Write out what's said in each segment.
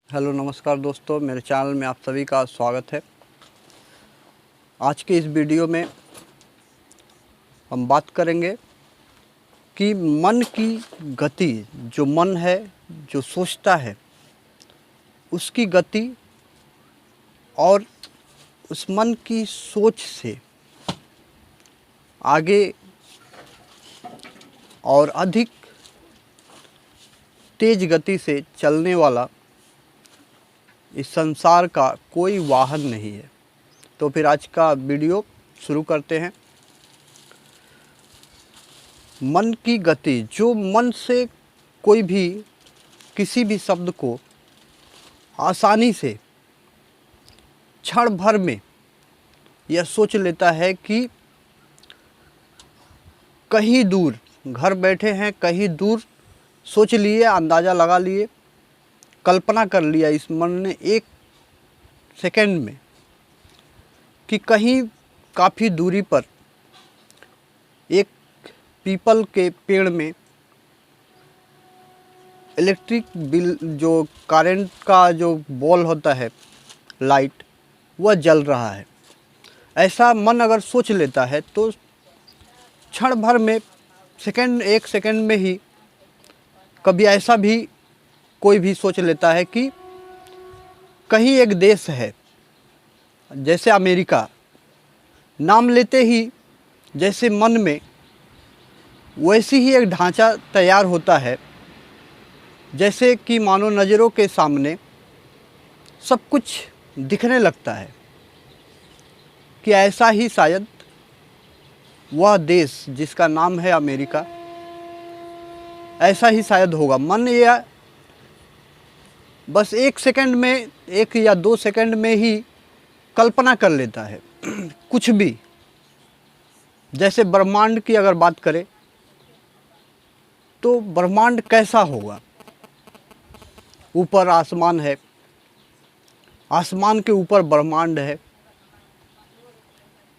Hello नमस्कार दोस्तों, मेरे चैनल में आप सभी का स्वागत है। आज के इस वीडियो में हम बात करेंगे कि मन की गति, जो मन है, जो सोचता है, उसकी गति और उस मन की सोच से आगे और अधिक तेज गति से चलने वाला इस संसार का कोई वाहन नहीं है। तो फिर आज का वीडियो शुरू करते हैं। मन की गति, जो मन से कोई भी किसी भी शब्द को आसानी से क्षण भर में यह सोच लेता है कि कहीं दूर, घर बैठे हैं कहीं दूर, सोच लिए, अंदाज़ा लगा लिए, कल्पना कर लिया इस मन ने एक सेकंड में कि कहीं काफ़ी दूरी पर एक पीपल के पेड़ में इलेक्ट्रिक बिल, जो करंट का जो बॉल होता है, लाइट, वह जल रहा है। ऐसा मन अगर सोच लेता है तो क्षण भर में, एक सेकंड में ही कभी ऐसा भी कोई भी सोच लेता है कि कहीं एक देश है, जैसे अमेरिका, नाम लेते ही जैसे मन में वैसी ही एक ढांचा तैयार होता है, जैसे कि मानो नज़रों के सामने सब कुछ दिखने लगता है कि ऐसा ही शायद वह देश जिसका नाम है अमेरिका, ऐसा ही शायद होगा। मन या बस एक सेकंड में, 1 या 2 सेकंड में ही कल्पना कर लेता है कुछ भी। जैसे ब्रह्मांड की अगर बात करें तो ब्रह्मांड कैसा होगा? ऊपर आसमान है, आसमान के ऊपर ब्रह्मांड है,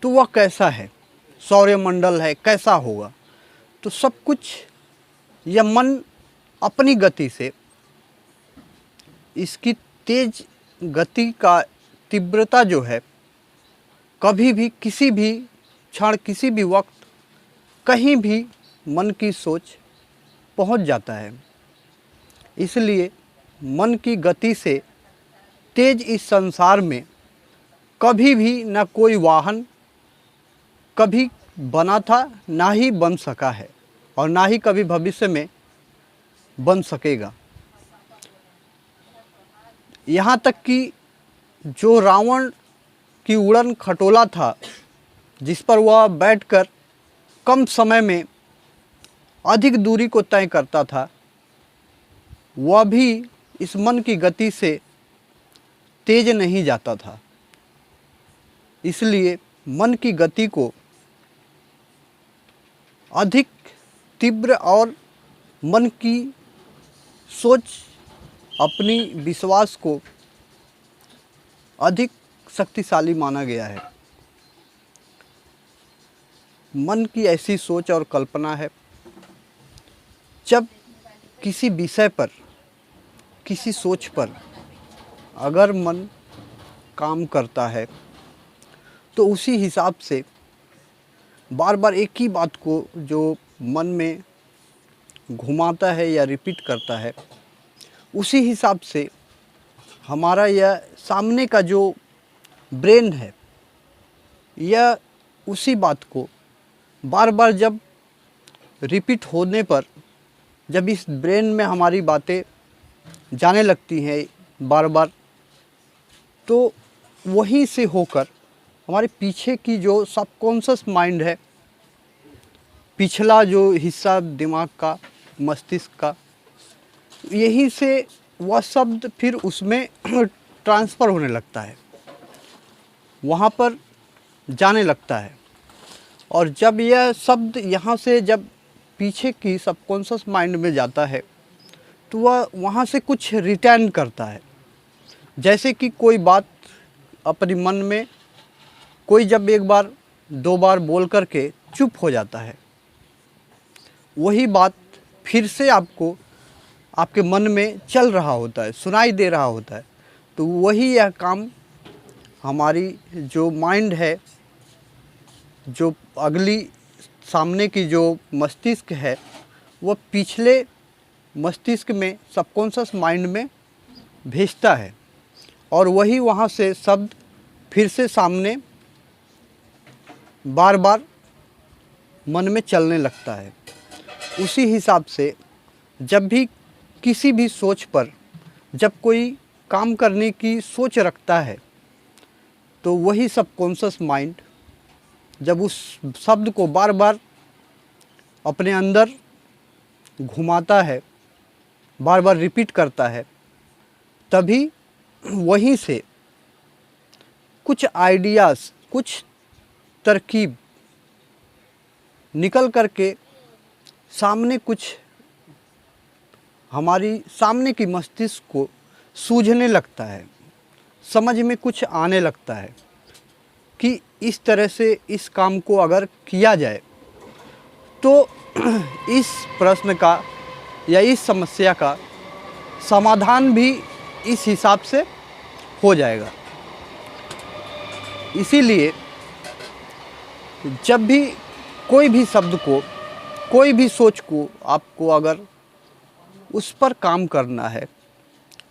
तो वह कैसा है? सौरमंडल है, कैसा होगा? तो सब कुछ यह मन अपनी गति से, इसकी तेज गति का तीव्रता जो है, कभी भी, किसी भी क्षण, किसी भी वक्त, कहीं भी मन की सोच पहुंच जाता है। इसलिए मन की गति से तेज इस संसार में कभी भी न कोई वाहन कभी बना था, ना ही बन सका है, और ना ही कभी भविष्य में बन सकेगा। यहाँ तक कि जो रावण की उड़न खटोला था, जिस पर वह बैठकर कम समय में अधिक दूरी को तय करता था, वह भी इस मन की गति से तेज नहीं जाता था। इसलिए मन की गति को अधिक तीव्र और मन की सोच, अपनी विश्वास को अधिक शक्तिशाली माना गया है। मन की ऐसी सोच और कल्पना है, जब किसी विषय पर, किसी सोच पर अगर मन काम करता है तो उसी हिसाब से बार बार एक ही बात को जो मन में घुमाता है या रिपीट करता है, उसी हिसाब से हमारा यह सामने का जो ब्रेन है, यह उसी बात को बार बार जब रिपीट होने पर, जब इस ब्रेन में हमारी बातें जाने लगती हैं बार बार, तो वहीं से होकर हमारे पीछे की जो सबकॉन्शियस माइंड है, पिछला जो हिस्सा दिमाग का, मस्तिष्क का, यहीं से वह शब्द फिर उसमें ट्रांसफ़र होने लगता है, वहाँ पर जाने लगता है। और जब यह शब्द यहाँ से जब पीछे की सबकॉन्शियस माइंड में जाता है, तो वह वहाँ से कुछ रिटर्न करता है। जैसे कि कोई बात अपने मन में कोई जब 1 बार 2 बार बोल करके चुप हो जाता है, वही बात फिर से आपको आपके मन में चल रहा होता है, सुनाई दे रहा होता है, तो वही यह काम हमारी जो माइंड है, जो अगली सामने की जो मस्तिष्क है, वह पिछले मस्तिष्क में सबकॉन्शियस माइंड में भेजता है और वही वहाँ से शब्द फिर से सामने बार बार मन में चलने लगता है। उसी हिसाब से जब भी किसी भी सोच पर जब कोई काम करने की सोच रखता है, तो वही सबकॉन्शियस माइंड जब उस शब्द को बार बार अपने अंदर घुमाता है, बार बार रिपीट करता है, तभी वहीं से कुछ आइडियाज़, कुछ तरकीब निकल कर के सामने कुछ हमारी सामने की मस्तिष्क को सूझने लगता है, समझ में कुछ आने लगता है कि इस तरह से इस काम को अगर किया जाए तो इस प्रश्न का या इस समस्या का समाधान भी इस हिसाब से हो जाएगा। इसीलिए जब भी कोई भी शब्द को, कोई भी सोच को आपको अगर उस पर काम करना है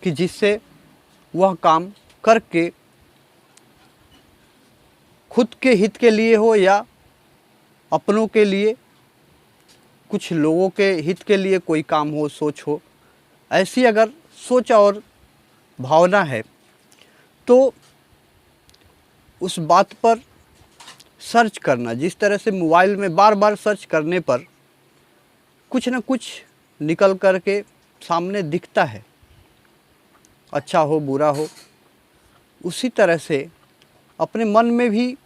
कि जिससे वह काम करके खुद के हित के लिए हो या अपनों के लिए, कुछ लोगों के हित के लिए कोई काम हो, सोच हो, ऐसी अगर सोच और भावना है तो उस बात पर सर्च करना, जिस तरह से मोबाइल में बार बार सर्च करने पर कुछ न कुछ निकल कर के सामने दिखता है, अच्छा हो बुरा हो, उसी तरह से अपने मन में भी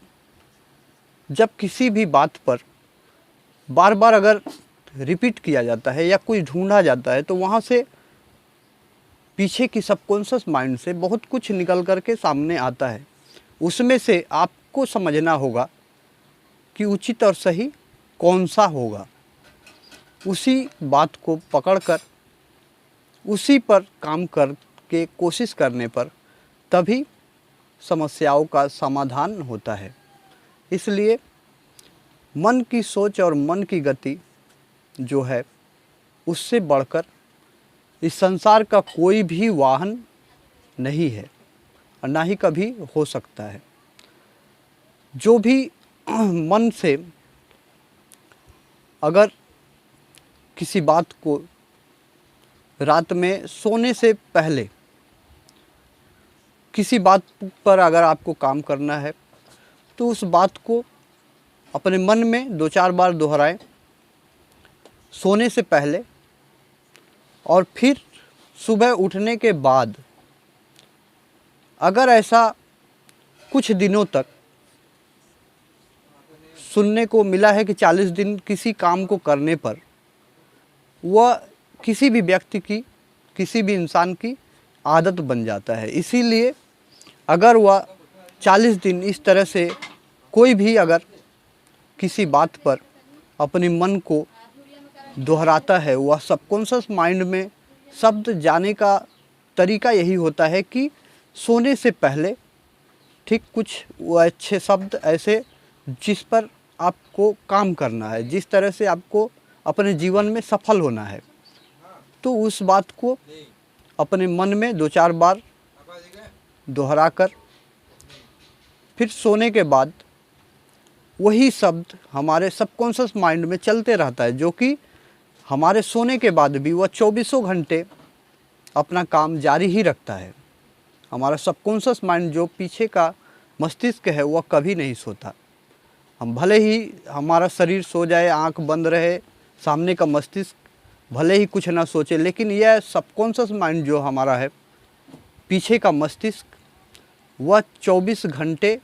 जब किसी भी बात पर बार बार अगर रिपीट किया जाता है या कुछ ढूंढा जाता है, तो वहाँ से पीछे की सबकॉन्शियस माइंड से बहुत कुछ निकल कर के सामने आता है। उसमें से आपको समझना होगा कि उचित और सही कौन सा होगा। उसी बात को पकड़कर उसी पर काम करके कोशिश करने पर तभी समस्याओं का समाधान होता है। इसलिए मन की सोच और मन की गति जो है, उससे बढ़कर इस संसार का कोई भी वाहन नहीं है और ना ही कभी हो सकता है। जो भी मन से अगर किसी बात को रात में सोने से पहले किसी बात पर अगर आपको काम करना है, तो उस बात को अपने मन में 2-4 बार दोहराएं सोने से पहले, और फिर सुबह उठने के बाद अगर ऐसा कुछ दिनों तक सुनने को मिला है कि 40 दिन किसी काम को करने पर वह किसी भी व्यक्ति की, किसी भी इंसान की आदत बन जाता है। इसीलिए अगर वह 40 दिन इस तरह से कोई भी अगर किसी बात पर अपने मन को दोहराता है, वह सबकॉन्शियस माइंड में शब्द जाने का तरीका यही होता है कि सोने से पहले ठीक कुछ वो अच्छे शब्द ऐसे जिस पर आपको काम करना है, जिस तरह से आपको अपने जीवन में सफल होना है, तो उस बात को अपने मन में 2-4 बार दोहराकर फिर सोने के बाद वही शब्द हमारे सबकॉन्शियस माइंड में चलते रहता है, जो कि हमारे सोने के बाद भी वह 24 घंटे अपना काम जारी ही रखता है। हमारा सबकॉन्शियस माइंड जो पीछे का मस्तिष्क है, वह कभी नहीं सोता। हम भले ही हमारा शरीर सो जाए, आंख बंद रहे, सामने का मस्तिष्क भले ही कुछ ना सोचे, लेकिन यह सबकॉन्शियस माइंड जो हमारा है, पीछे का मस्तिष्क, वह 24 घंटे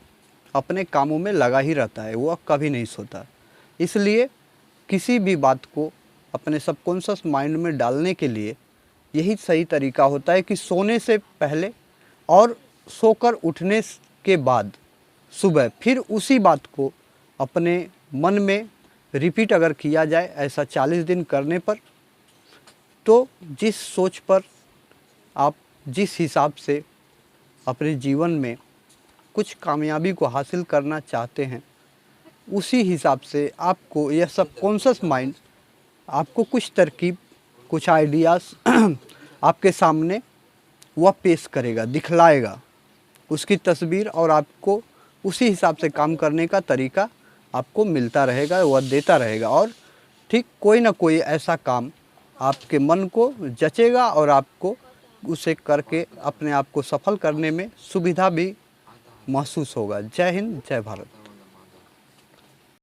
अपने कामों में लगा ही रहता है, वह कभी नहीं सोता। इसलिए किसी भी बात को अपने सबकॉन्शियस माइंड में डालने के लिए यही सही तरीका होता है कि सोने से पहले और सोकर उठने के बाद सुबह फिर उसी बात को अपने मन में रिपीट अगर किया जाए, ऐसा 40 दिन करने पर, तो जिस सोच पर आप जिस हिसाब से अपने जीवन में कुछ कामयाबी को हासिल करना चाहते हैं, उसी हिसाब से आपको यह सबकॉन्शियस माइंड आपको कुछ तरकीब, कुछ आइडियाज़ आपके सामने वह पेश करेगा, दिखलाएगा उसकी तस्वीर, और आपको उसी हिसाब से काम करने का तरीका आपको मिलता रहेगा, वह देता रहेगा। और ठीक कोई ना कोई ऐसा काम आपके मन को जचेगा और आपको उसे करके अपने आप को सफल करने में सुविधा भी महसूस होगा। जय हिंद, जय भारत।